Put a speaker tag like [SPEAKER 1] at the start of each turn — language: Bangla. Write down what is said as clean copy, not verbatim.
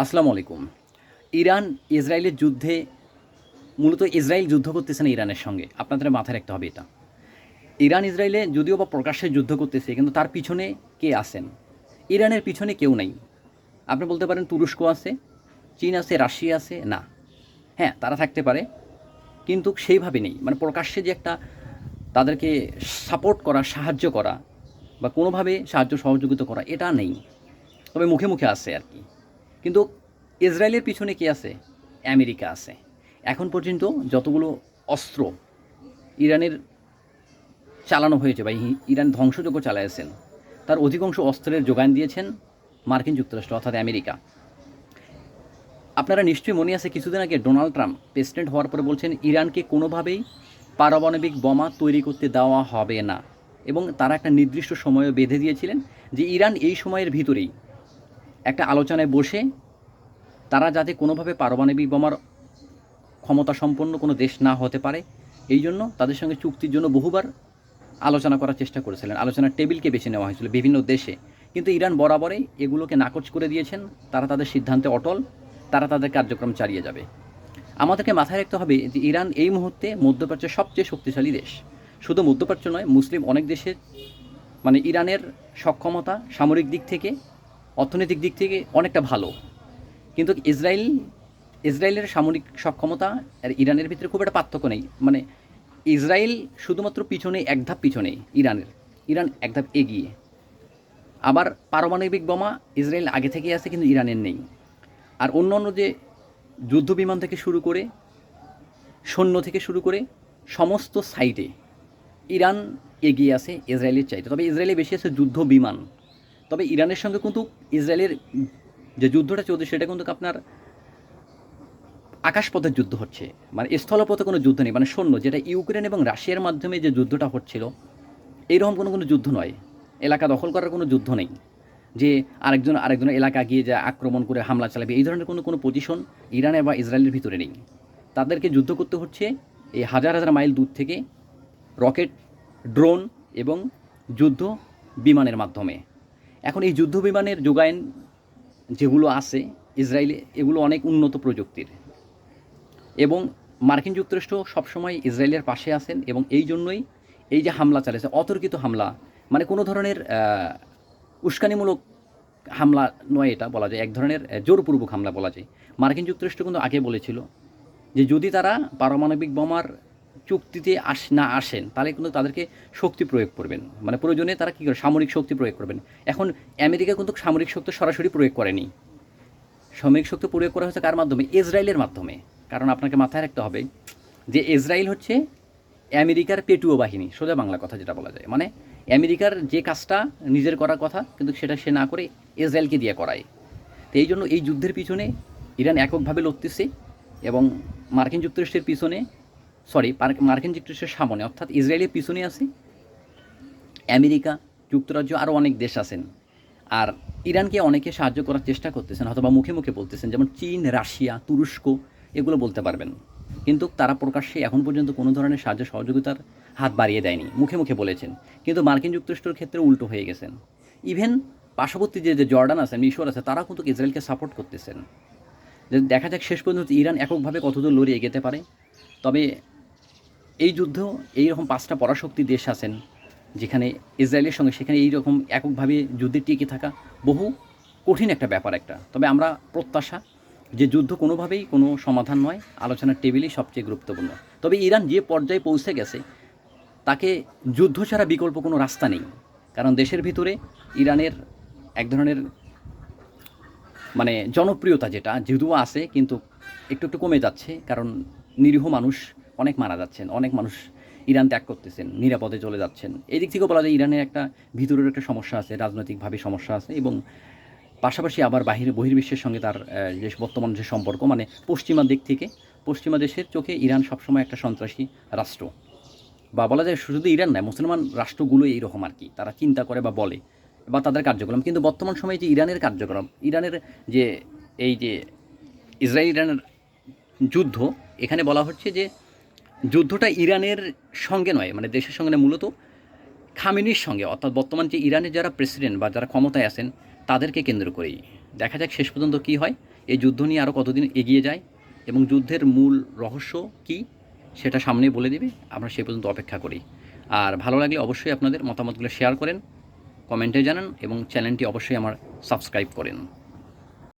[SPEAKER 1] আসসালামু আলাইকুম। ইরান ইসরায়েলের যুদ্ধে মূলত ইসরায়েল যুদ্ধ করতেছে না ইরানের সঙ্গে। আপনাদের মাথায় রাখতে হবে এটা। ইরান ইসরায়েলে যদিও বা প্রকাশ্যে যুদ্ধ করতেছে কিন্তু তার পিছনে কে আছেন? ইরানের পিছনে কেউ নাই। আপনি বলতে পারেন তুরস্ক আছে, চীন আছে, রাশিয়া আছে, না। হ্যাঁ, তারা থাকতে পারে কিন্তু সেইভাবে নেই। মানে প্রকাশ্যে যে একটা তাদেরকে সাপোর্ট করা, সাহায্য করা বা কোনোভাবে সাহায্য সহযোগিতা করা এটা নেই। তবে মুখে, মুখে আছে আরকি। কিন্তু ইসরায়েলের পিছনে কে আছে? আমেরিকা আছে। এখন পর্যন্ত যতগুলো অস্ত্র ইরানের চালানো হয়েছে বা ইরান ধ্বংসযজ্ঞ চালাইছেন, তার অধিকাংশ অস্ত্রের যোগান দিয়েছেন মার্কিন যুক্তরাষ্ট্র অর্থাৎ আমেরিকা। আপনারা নিশ্চয়ই মনে আছে কিছুদিন আগে ডোনাল্ড ট্রাম্প প্রেসিডেন্ট হওয়ার পরে বলছেন ইরানকে কোনোভাবেই পারমাণবিক বোমা তৈরি করতে দেওয়া হবে না এবং তারা একটা নির্দিষ্ট সময়ও বেঁধে দিয়েছিলেন যে ইরান এই সময়ের ভিতরেই একটা আলোচনায় বসে তারা যাতে কোনোভাবে পারমাণবিক বোমার ক্ষমতা সম্পন্ন কোনো দেশ না হতে পারে এই জন্য তাদের সঙ্গে চুক্তির জন্য বহুবার আলোচনা করার চেষ্টা করেছিলেন। আলোচনার টেবিলকে বেছে নেওয়া হয়েছিল বিভিন্ন দেশে, কিন্তু ইরান বরাবরই এগুলোকে নাকচ করে দিয়েছেন। তারা তাদের সিদ্ধান্তে অটল, তারা তাদের কার্যক্রম চালিয়ে যাবে। আমাদেরকে মাথায় রাখতে হবে যে ইরান এই মুহূর্তে মধ্যপ্রাচ্যের সবচেয়ে শক্তিশালী দেশ। শুধু মধ্যপ্রাচ্য নয়, মুসলিম অনেক দেশের মানে ইরানের সক্ষমতা সামরিক দিক থেকে, অর্থনৈতিক দিক থেকে অনেকটা ভালো। কিন্তু ইসরায়েলের সামরিক সক্ষমতা আর ইরানের ভিতরে খুব একটা পার্থক্য নেই। মানে ইসরায়েল শুধুমাত্র পিছনে এক ধাপ পিছনে ইরানের, ইরান এক ধাপ এগিয়ে। আবার পারমাণবিক বোমা ইসরায়েল আগে থেকেই আছে কিন্তু ইরানের নেই। আর অন্য অন্য যে যুদ্ধ বিমান থেকে শুরু করে সৈন্য থেকে শুরু করে সমস্ত সাইটে ইরান এগিয়ে আছে ইসরায়েলের চাইতে। তবে ইসরায়েলে বেশি আছে যুদ্ধ বিমান। তবে ইরানের সঙ্গে কিন্তু ইসরায়েলের যে যুদ্ধটা চলছে সেটা কিন্তু আপনার আকাশপথের যুদ্ধ হচ্ছে, মানে স্থলপথে কোনো যুদ্ধ নেই। মানে সৈন্য যেটা ইউক্রেন এবং রাশিয়ার মাধ্যমে যে যুদ্ধটা হচ্ছিল এইরকম কোনো যুদ্ধ নয়। এলাকা দখল করার কোনো যুদ্ধ নেই যে আরেকজনের এলাকা গিয়ে যা আক্রমণ করে হামলা চালাবে, এই ধরনের কোনো পজিশন ইরানে বা ইসরায়েলের ভিতরে নেই। তাদেরকে যুদ্ধ করতে হচ্ছে এই হাজার হাজার মাইল দূর থেকে রকেট, ড্রোন এবং যুদ্ধ বিমানের মাধ্যমে। এখন এই যুদ্ধ বিমানের যোগান যেগুলো আছে ইসরায়েলে এগুলো অনেক উন্নত প্রযুক্তির এবং মার্কিন যুক্তরাষ্ট্র সবসময় ইসরায়েলের পাশে আছেন এবং এই জন্যই এই যে হামলা চালিয়েছে অতর্কিত হামলা, মানে কোনো ধরনের উস্কানিমূলক হামলা নয়, এটা বলা যায় এক ধরনের জোরপূর্বক হামলা বলা যায়। মার্কিন যুক্তরাষ্ট্র কিন্তু আগে বলেছিল যে যদি তারা পারমাণবিক বোমার চুক্তিতে না আসেন তাহলে কিন্তু তাদেরকে শক্তি প্রয়োগ করবেন, মানে প্রয়োজনে তারা কী করে সামরিক শক্তি প্রয়োগ করবেন। এখন আমেরিকা কিন্তু সামরিক শক্তি সরাসরি প্রয়োগ করেনি। সামরিক শক্তি প্রয়োগ করা হচ্ছে কার মাধ্যমে? ইসরায়েলের মাধ্যমে। কারণ আপনাকে মাথায় রাখতে হবে যে ইসরায়েল হচ্ছে আমেরিকার পেটুও বাহিনী, সোজা বাংলা কথা যেটা বলা যায়। মানে আমেরিকার যে কাজটা নিজের করার কথা কিন্তু সেটা সে না করে ইসরায়েলকে দিয়ে করায়। তো এই জন্য এই যুদ্ধের পিছনে ইরান এককভাবে লড়তেছে এবং মার্কিন যুক্তরাষ্ট্রের পিছনে মার্কিন যুক্তরাষ্ট্রের সামনে অর্থাৎ ইসরায়েলের পিছনে আছে আমেরিকা, যুক্তরাজ্য, আরও অনেক দেশ আছেন। আর ইরানকে অনেকে সাহায্য করার চেষ্টা করতেছেন, হয়তো বা মুখে মুখে বলতেছেন, যেমন চীন, রাশিয়া, তুরস্ক এগুলো বলতে পারবেন। কিন্তু তারা প্রকাশ্যে এখন পর্যন্ত কোনো ধরনের সাহায্য সহযোগিতার হাত বাড়িয়ে দেয়নি, মুখে মুখে বলেছেন। কিন্তু মার্কিন যুক্তরাষ্ট্রের ক্ষেত্রে উল্টো হয়ে গেছেন। ইভেন পার্শ্ববর্তী যে জর্ডান আছে, মিশর আছে, তারাও কিন্তু ইসরায়েলকে সাপোর্ট করতেছেন। যে দেখা যাক শেষ পর্যন্ত ইরান এককভাবে কতদূর লড়িয়ে এগোতে পারে। তবে এই যুদ্ধ এইরকম 5টা পরাশক্তি দেশ আছেন যেখানে ইসরায়েলের সঙ্গে, সেখানে এইরকম এককভাবে যুদ্ধে টিকে থাকা বহু কঠিন একটা ব্যাপার একটা। তবে আমরা প্রত্যাশা যে যুদ্ধ কোনোভাবেই কোনো সমাধান নয়, আলোচনার টেবিলই সবচেয়ে গুরুত্বপূর্ণ। তবে ইরান যে পর্যায়ে পৌঁছে গেছে তাকে যুদ্ধ ছাড়া বিকল্প কোনো রাস্তা নেই। কারণ দেশের ভিতরে ইরানের এক ধরনের মানে জনপ্রিয়তা যেটা যদিও আছে কিন্তু একটু একটু কমে যাচ্ছে, কারণ নিরীহ মানুষ অনেক মারা যাচ্ছেন, অনেক মানুষ ইরান ত্যাগ করতেছেন, নিরাপদে চলে যাচ্ছেন। এই দিক থেকেও বলা যায় ইরানের একটা ভিতরের একটা সমস্যা আছে, রাজনৈতিকভাবে সমস্যা আছে এবং পাশাপাশি আবার বহির্বিশ্বের সঙ্গে তার যে বর্তমান যে সম্পর্ক, মানে পশ্চিমা দিক থেকে পশ্চিমা দেশের চোখে ইরান সবসময় একটা সন্ত্রাসী রাষ্ট্র, বা বলা যায় শুধু ইরান নয়, মুসলমান রাষ্ট্রগুলো এইরকম আর কি, তারা চিন্তা করে বা বলে বা তাদের কার্যক্রম। কিন্তু বর্তমান সময়ে যে ইরানের কার্যক্রম, ইরানের যে এই যে ইসরায়েল ইরানের যুদ্ধ, এখানে বলা হচ্ছে যে যুদ্ধটা ইরানের সঙ্গে নয়, মানে দেশের সঙ্গে নয়, মূলত খামেনির সঙ্গে, অর্থাৎ বর্তমান যে ইরানের যারা প্রেসিডেন্ট বা যারা ক্ষমতায় আছেন তাদেরকে কেন্দ্র করেই। দেখা যাক শেষ পর্যন্ত কী হয়। এই যুদ্ধ নিয়ে আরও কতদিন এগিয়ে যায় এবং যুদ্ধের মূল রহস্য কী সেটা সামনে বলে দেবে। আমরা সে পর্যন্ত অপেক্ষা করি। আর ভালো লাগলে অবশ্যই আপনাদের মতামতগুলো শেয়ার করেন, কমেন্টে জানান এবং চ্যানেলটি অবশ্যই আমার সাবস্ক্রাইব করেন।